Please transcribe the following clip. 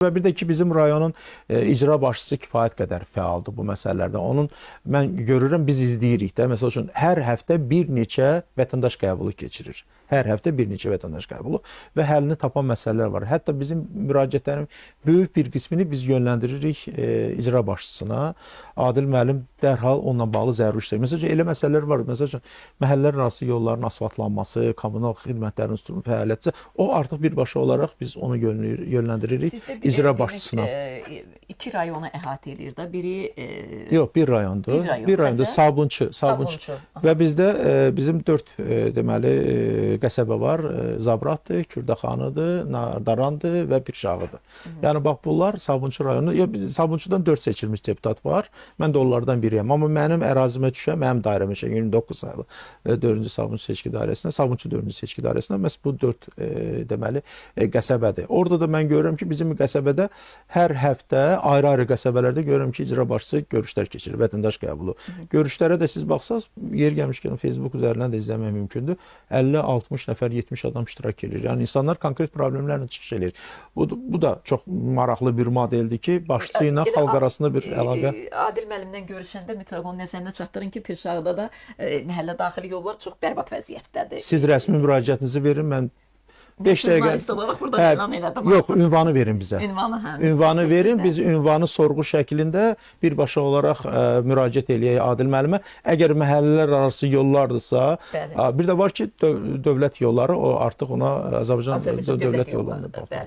Və bir də ki, bizim rayonun icra başçısı kifayət qədər fəaldır bu məsələlərdə. Onun mən görürəm, biz izləyirik də. Məsəl üçün, hər həftə bir neçə vətəndaş qəbulu keçirir. Hər həftə bir neçə vətəndaş qəbulu və həllini tapan məsələlər var. Hətta bizim müraciətlərin böyük bir qismini biz yönləndiririk icra başçısına. Adil müəllim dərhal onunla bağlı zəruri işləyir. Məsəl üçün, elə məsələlər var. Məsəl üçün, məhəllələr arası yolların asfaltlanması, kommunal xidmətlərin fəaliyyəti, o artıq birbaşa olaraq biz onu yönləndiririk icra başçısına. İki rayonu əhatə edir də. Biri yox, bir rayondur. Bir rayondur, Sabunçu. Və bizdə bizim 4 deməli qəsəbə var. Zabratdır, Kürdəxanıdır, Nardarandır və Pirşağıdır. Yəni bax bunlar Sabunçu rayonu. Sabunçudan 4 seçilmiş deputat var. Mən də onlardan biriyəm. Amma mənim ərazimə düşən, mənim dairəmə düşən 29 saylı 4-cü Sabunçu seçki dairəsində, Sabunçu 4-cü seçki dairəsində məhz bu 4 deməli qəsəbədir. Orada da mən görürəm ki, bizim qəsəbədə hər həftə ayrı-ayrı qəsəbələrdə görürəm ki, icra başçısı görüşlər keçirir, vətəndaş qəbulu. Görüşlərə də siz baxsaz, yer gəlmişkən Facebook üzərindən də izləmək mümkündür. 50-60 nəfər, 70 adam iştirak edir. Yəni insanlar konkret problemlərlə çıxış edir. Bu da çox maraqlı bir modeldir ki, başçı ilə xalq arasında bir əlaqə. Adil müəllimlə görüşəndə mütləq onu nəzərinə çatdırın ki, Pirşağıda da məhəllə daxili yollar çox bərbad vəziyyətdədir. Siz rəsmi müraciətinizi verin, mən 5 dəqiqə. Yox, ünvanı verin bizə. Ünvanı verin, biz ünvanı sorğu şəklində birbaşa olaraq müraciət eləyək Adil müəllimə. Əgər məhəllələr arası yollardırsa, bir də var ki, dövlət yolları, o artıq ona Azərbaycan dövlət yollarına baxır.